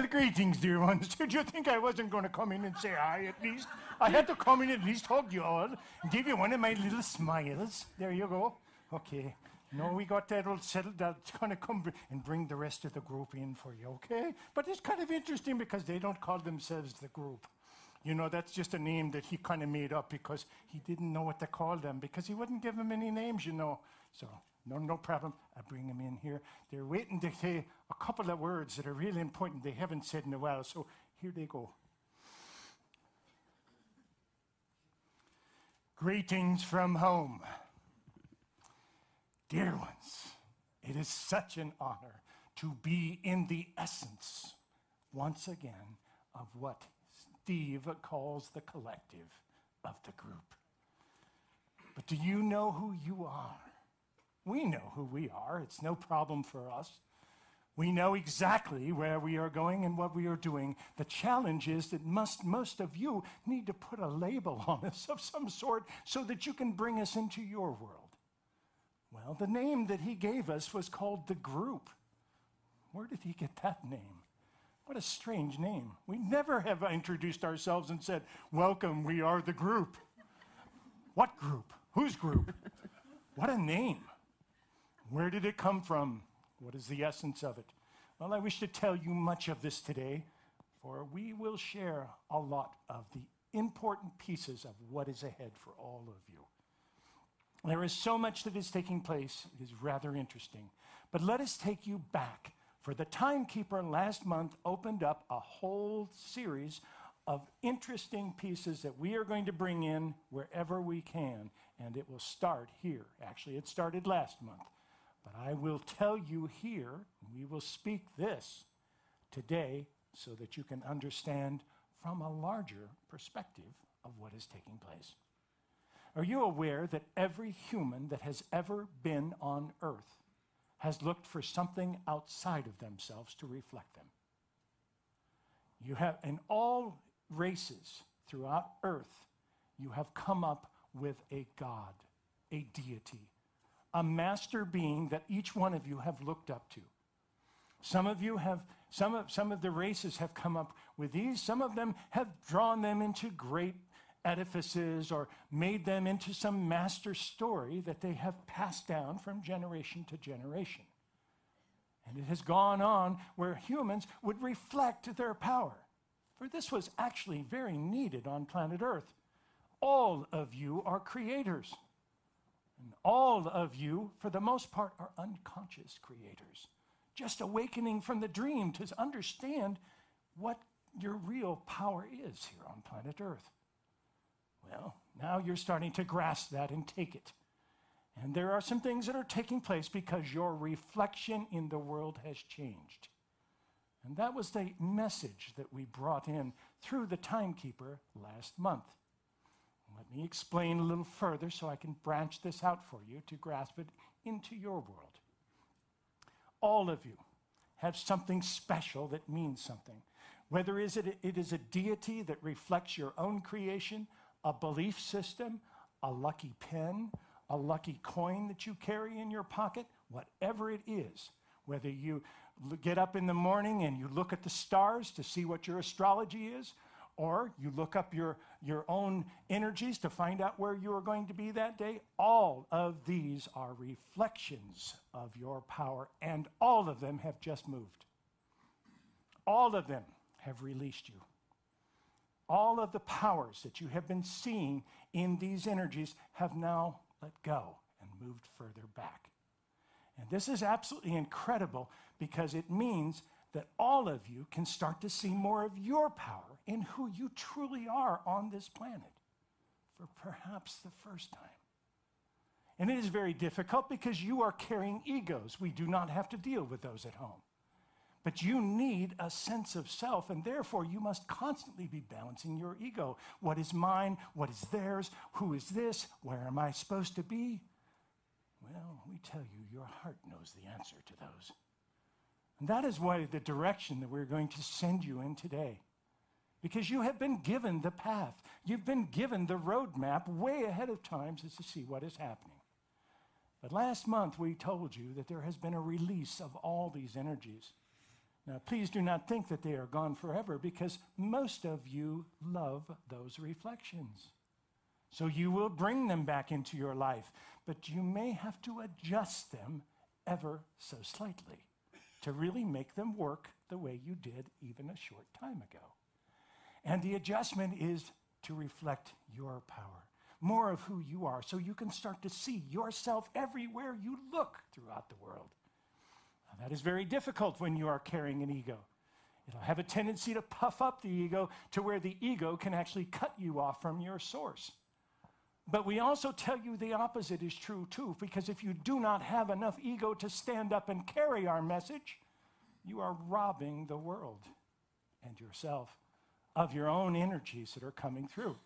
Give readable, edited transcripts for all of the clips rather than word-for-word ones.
Well, greetings, dear ones. Did you think I wasn't going to come in and say hi at least? I had to come in and at least hug you all and give you one of my little smiles. There you go. Okay. No, we got that all settled. That's going to come and bring the rest of the group in for you, okay? But it's kind of interesting because they don't call themselves the group. You know, that's just a name that he kind of made up because he didn't know what to call them because he wouldn't give them any names, you know. So, no problem. I bring them in here. They're waiting to say a couple of words that are really important they haven't said in a while. So here they go. Greetings from home. Dear ones, it is such an honor to be in the essence, once again, of what Steve calls the collective of the group. But do you know who you are? We know who we are. It's no problem for us. We know exactly where we are going and what we are doing. The challenge is that most of you need to put a label on us of some sort so that you can bring us into your world. Well, the name that he gave us was called the group. Where did he get that name? What a strange name. We never have introduced ourselves and said, welcome, we are the group. What group? Whose group? What a name. Where did it come from? What is the essence of it? Well, I wish to tell you much of this today, for we will share a lot of the important pieces of what is ahead for all of you. There is so much that is taking place. It is rather interesting. But let us take you back. For the Timekeeper last month opened up a whole series of interesting pieces that we are going to bring in wherever we can. And it will start here. Actually, it started last month. But I will tell you here, we will speak this today so that you can understand from a larger perspective of what is taking place. Are you aware that every human that has ever been on earth has looked for something outside of themselves to reflect them? You have, in all races throughout earth, you have come up with a God, a deity, a master being that each one of you have looked up to. Some of you have, some of the races have come up with these. Some of them have drawn them into great edifices or made them into some master story that they have passed down from generation to generation. And it has gone on where humans would reflect their power. For this was actually very needed on planet Earth. All of you are creators. And all of you, for the most part, are unconscious creators. Just awakening from the dream to understand what your real power is here on planet Earth. Well, now you're starting to grasp that and take it. And there are some things that are taking place because your reflection in the world has changed. And that was the message that we brought in through the Timekeeper last month. Let me explain a little further so I can branch this out for you to grasp it into your world. All of you have something special that means something. Whether it is a deity that reflects your own creation, a belief system, a lucky pen, a lucky coin that you carry in your pocket, whatever it is, whether you get up in the morning and you look at the stars to see what your astrology is, or you look up your own energies to find out where you are going to be that day, all of these are reflections of your power, and all of them have just moved. All of them have released you. All of the powers that you have been seeing in these energies have now let go and moved further back. And this is absolutely incredible because it means that all of you can start to see more of your power in who you truly are on this planet for perhaps the first time. And it is very difficult because you are carrying egos. We do not have to deal with those at home. But you need a sense of self, and therefore you must constantly be balancing your ego. What is mine? What is theirs? Who is this? Where am I supposed to be? Well, we tell you, your heart knows the answer to those. And that is why the direction that we're going to send you in today. Because you have been given the path. You've been given the roadmap way ahead of time as to see what is happening. But last month we told you that there has been a release of all these energies. Now, please do not think that they are gone forever, because most of you love those reflections. So you will bring them back into your life, but you may have to adjust them ever so slightly to really make them work the way you did even a short time ago. And the adjustment is to reflect your power, more of who you are, so you can start to see yourself everywhere you look throughout the world. Now, that is very difficult when you are carrying an ego. It'll have a tendency to puff up the ego to where the ego can actually cut you off from your source. But we also tell you the opposite is true too, because if you do not have enough ego to stand up and carry our message, you are robbing the world and yourself of your own energies that are coming through.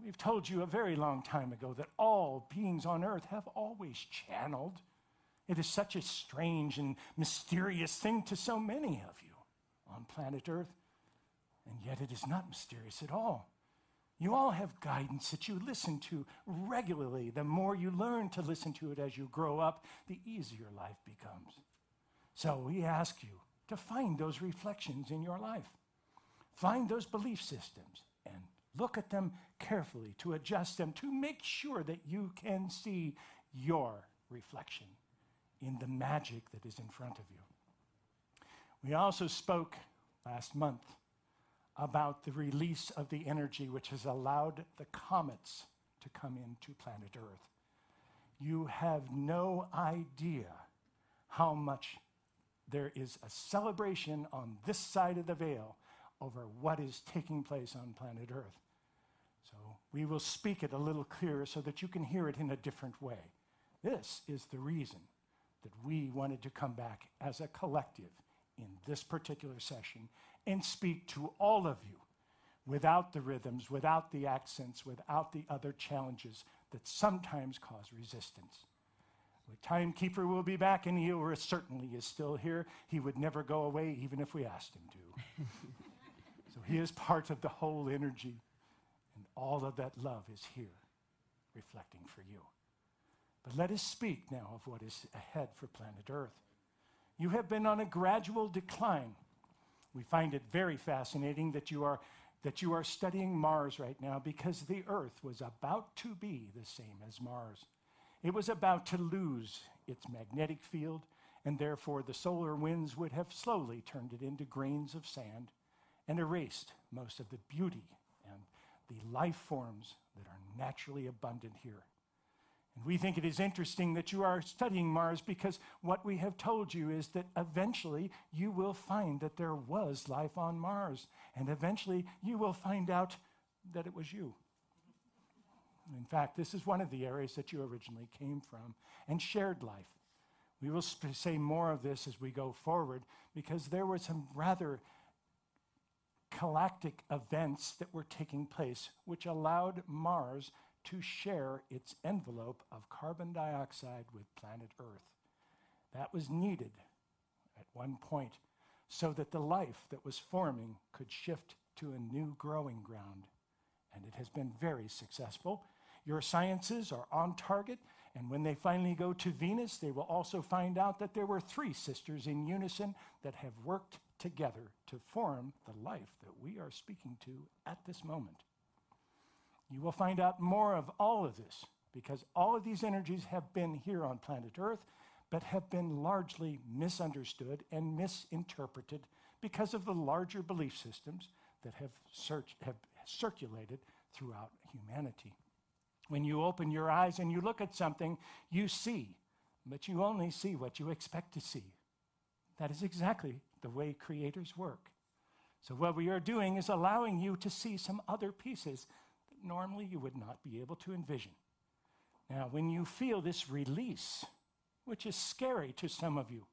We've told you a very long time ago that all beings on earth have always channeled. It is such a strange and mysterious thing to so many of you on planet Earth, and yet it is not mysterious at all. You all have guidance that you listen to regularly. The more you learn to listen to it as you grow up, the easier life becomes. So we ask you to find those reflections in your life. Find those belief systems and look at them carefully to adjust them, to make sure that you can see your reflection in the magic that is in front of you. We also spoke last month about the release of the energy which has allowed the comets to come into planet Earth. You have no idea how much there is a celebration on this side of the veil over what is taking place on planet Earth. So we will speak it a little clearer so that you can hear it in a different way. This is the reason that we wanted to come back as a collective in this particular session and speak to all of you without the rhythms, without the accents, without the other challenges that sometimes cause resistance. The timekeeper will be back, and he certainly is still here. He would never go away even if we asked him to. So he is part of the whole energy, and all of that love is here, reflecting for you. But let us speak now of what is ahead for planet Earth. You have been on a gradual decline. We find it very fascinating that you are studying Mars right now, because the Earth was about to be the same as Mars. It was about to lose its magnetic field, and therefore the solar winds would have slowly turned it into grains of sand and erased most of the beauty and the life forms that are naturally abundant here. And we think it is interesting that you are studying Mars, because what we have told you is that eventually you will find that there was life on Mars, and eventually you will find out that it was you. In fact, this is one of the areas that you originally came from and shared life. We will say more of this as we go forward, because there were some rather galactic events that were taking place which allowed Mars to share its envelope of carbon dioxide with planet Earth. That was needed at one point so that the life that was forming could shift to a new growing ground. And it has been very successful. Your sciences are on target, and when they finally go to Venus, they will also find out that there were 3 sisters in unison that have worked together to form the life that we are speaking to at this moment. You will find out more of all of this, because all of these energies have been here on planet Earth, but have been largely misunderstood and misinterpreted because of the larger belief systems that have circulated throughout humanity. When you open your eyes and you look at something, you see, but you only see what you expect to see. That is exactly the way creators work. So what we are doing is allowing you to see some other pieces that normally you would not be able to envision. Now, when you feel this release, which is scary to some of you,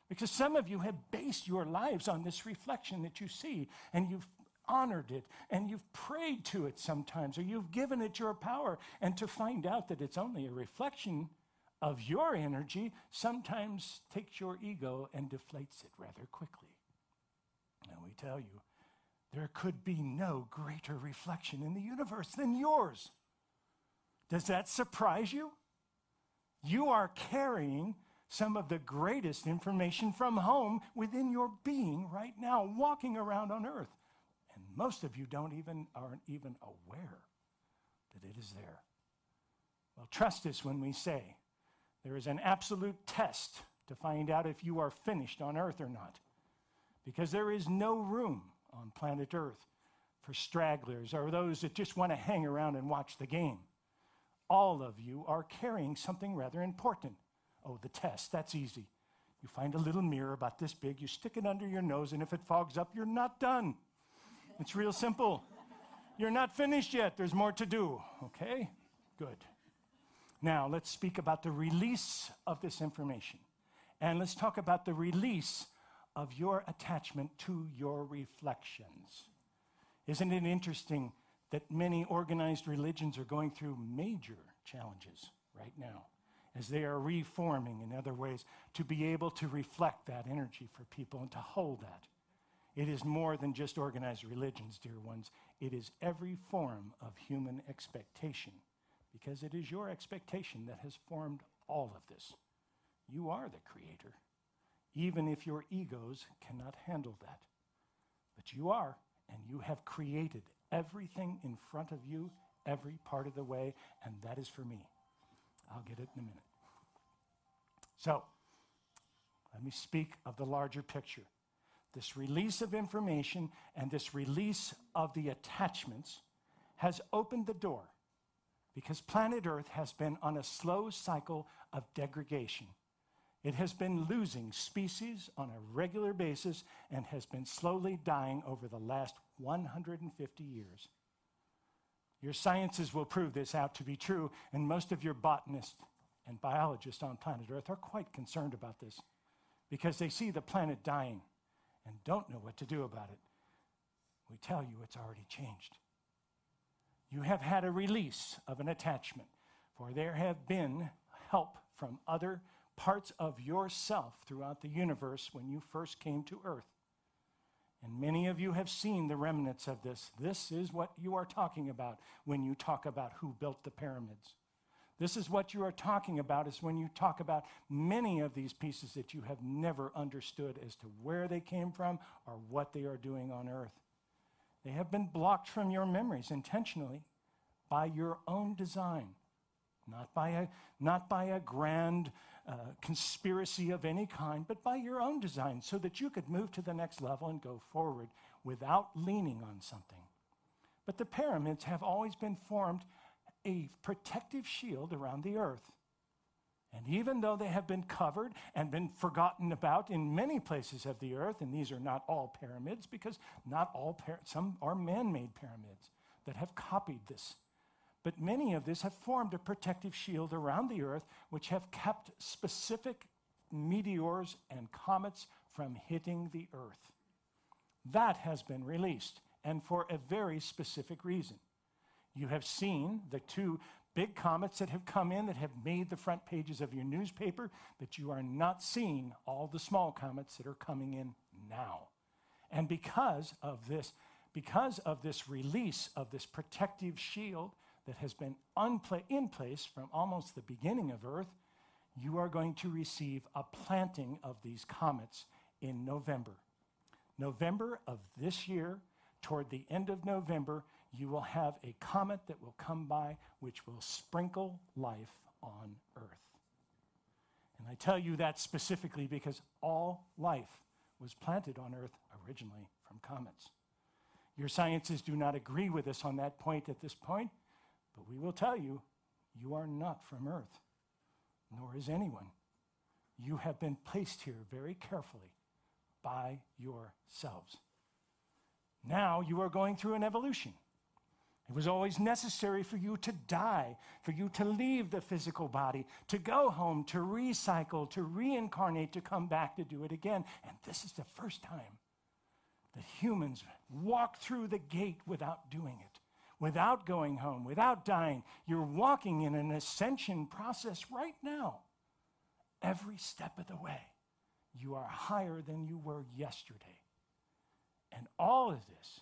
because some of you have based your lives on this reflection that you see, and you've honored it, and you've prayed to it sometimes, or you've given it your power, and to find out that it's only a reflection of your energy sometimes takes your ego and deflates it rather quickly. Now we tell you, there could be no greater reflection in the universe than yours. Does that surprise you? You are carrying some of the greatest information from home within your being right now, walking around on earth. And most of you aren't even aware that it is there. Well, trust us when we say there is an absolute test to find out if you are finished on earth or not. Because there is no room on planet Earth for stragglers or those that just want to hang around and watch the game. All of you are carrying something rather important. Oh, the test, that's easy. You find a little mirror about this big, you stick it under your nose, and if it fogs up, you're not done. It's real simple. You're not finished yet. There's more to do, okay? Good. Now, let's speak about the release of this information. And let's talk about the release of your attachment to your reflections. Isn't it interesting that many organized religions are going through major challenges right now as they are reforming in other ways to be able to reflect that energy for people and to hold that? It is more than just organized religions, dear ones. It is every form of human expectation, because it is your expectation that has formed all of this. You are the creator, even if your egos cannot handle that. But you are, and you have created everything in front of you, every part of the way, and that is for me. I'll get it in a minute. So, let me speak of the larger picture. This release of information and this release of the attachments has opened the door, because planet Earth has been on a slow cycle of degradation. It has been losing species on a regular basis and has been slowly dying over the last 150 years. Your sciences will prove this out to be true, and most of your botanists and biologists on planet Earth are quite concerned about this because they see the planet dying and don't know what to do about it. We tell you it's already changed. You have had a release of an attachment, for there have been help from other parts of yourself throughout the universe when you first came to Earth. And many of you have seen the remnants of this. This is what you are talking about when you talk about who built the pyramids. This is what you are talking about is when you talk about many of these pieces that you have never understood as to where they came from or what they are doing on Earth. They have been blocked from your memories intentionally by your own design, not by a grand conspiracy of any kind, but by your own design, so that you could move to the next level and go forward without leaning on something. But the pyramids have always been formed a protective shield around the Earth. And even though they have been covered and been forgotten about in many places of the Earth, and these are not all pyramids, because not all some are man-made pyramids that have copied this. But many of this have formed a protective shield around the Earth, which have kept specific meteors and comets from hitting the Earth. That has been released, and for a very specific reason. You have seen the two big comets that have come in that have made the front pages of your newspaper, but you are not seeing all the small comets that are coming in now. And because of this release of this protective shield that has been in place from almost the beginning of Earth, you are going to receive a planting of these comets in November. November of this year, toward the end of November, you will have a comet that will come by which will sprinkle life on Earth. And I tell you that specifically because all life was planted on Earth originally from comets. Your sciences do not agree with us on that point at this point, but we will tell you, you are not from Earth, nor is anyone. You have been placed here very carefully by yourselves. Now you are going through an evolution. It was always necessary for you to die, for you to leave the physical body, to go home, to recycle, to reincarnate, to come back to do it again. And this is the first time that humans walk through the gate without doing it, without going home, without dying. You're walking in an ascension process right now. Every step of the way, you are higher than you were yesterday. And all of this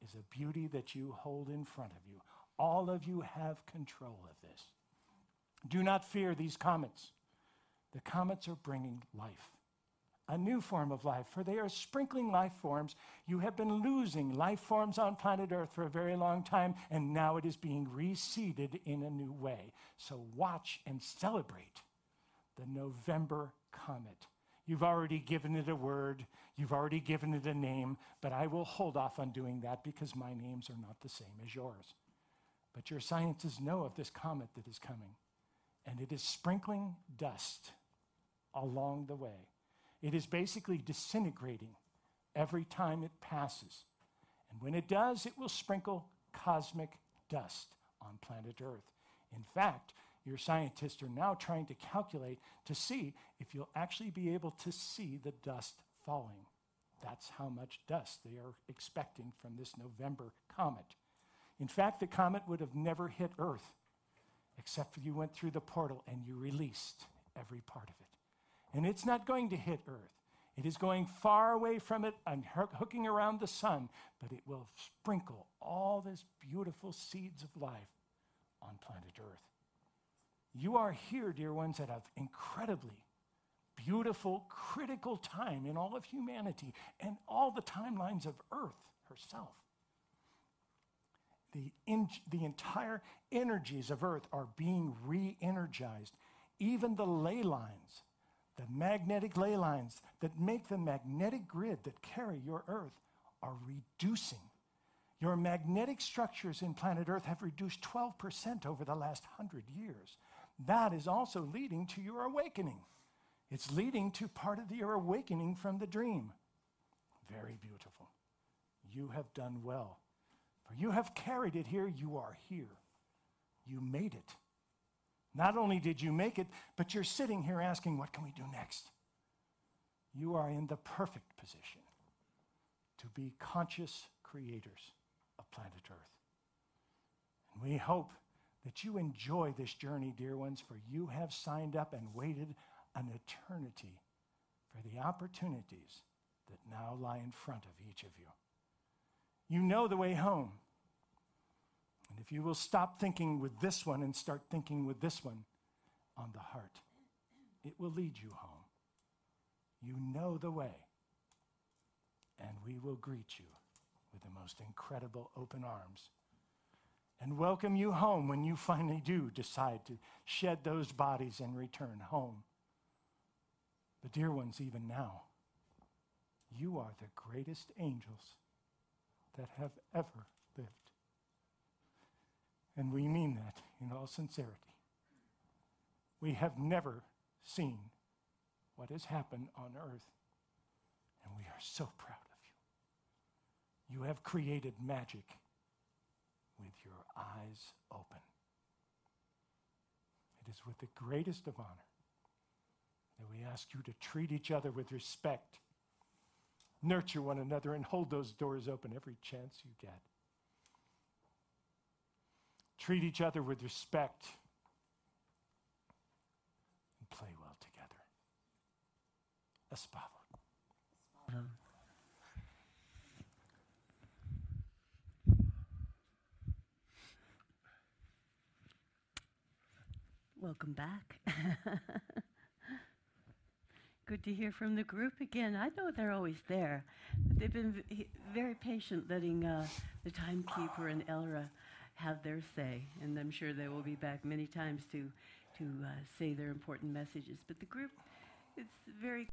is a beauty that you hold in front of you. All of you have control of this. Do not fear these comets. The comets are bringing life, a new form of life, for they are sprinkling life forms. You have been losing life forms on planet Earth for a very long time, and now it is being reseeded in a new way. So watch and celebrate the November comet. You've already given it a word, you've already given it a name, but I will hold off on doing that because my names are not the same as yours. But your scientists know of this comet that is coming, and it is sprinkling dust along the way. It is basically disintegrating every time it passes. And when it does, it will sprinkle cosmic dust on planet Earth. In fact, your scientists are now trying to calculate to see if you'll actually be able to see the dust falling. That's how much dust they are expecting from this November comet. In fact, the comet would have never hit Earth, except for you went through the portal and you released every part of it. And it's not going to hit Earth. It is going far away from it and hooking around the sun, but it will sprinkle all these beautiful seeds of life on planet Earth. You are here, dear ones, at an incredibly beautiful, critical time in all of humanity and all the timelines of Earth herself. The entire energies of Earth are being re-energized. Even the ley lines, the magnetic ley lines that make the magnetic grid that carry your Earth are reducing. Your magnetic structures in planet Earth have reduced 12% over the last 100 years. That is also leading to your awakening. It's leading to part of your awakening from the dream. Very beautiful. You have done well. For you have carried it here, you are here. You made it. Not only did you make it, but you're sitting here asking, what can we do next? You are in the perfect position to be conscious creators of planet Earth. And we hope that you enjoy this journey, dear ones, for you have signed up and waited an eternity for the opportunities that now lie in front of each of you. You know the way home. And if you will stop thinking with this one and start thinking with this one on the heart, it will lead you home. You know the way, and we will greet you with the most incredible open arms and welcome you home when you finally do decide to shed those bodies and return home. But dear ones, even now, you are the greatest angels that have ever lived. And we mean that in all sincerity. We have never seen what has happened on earth, and we are so proud of you. You have created magic with your eyes open. It is with the greatest of honor that we ask you to treat each other with respect, nurture one another, and hold those doors open every chance you get. Treat each other with respect and play well together. Espavo. Welcome back. Good to hear from the group again. I know they're always there, but they've been very patient letting the timekeeper and Elra have their say, and I'm sure they will be back many times to say their important messages. But the group, it's very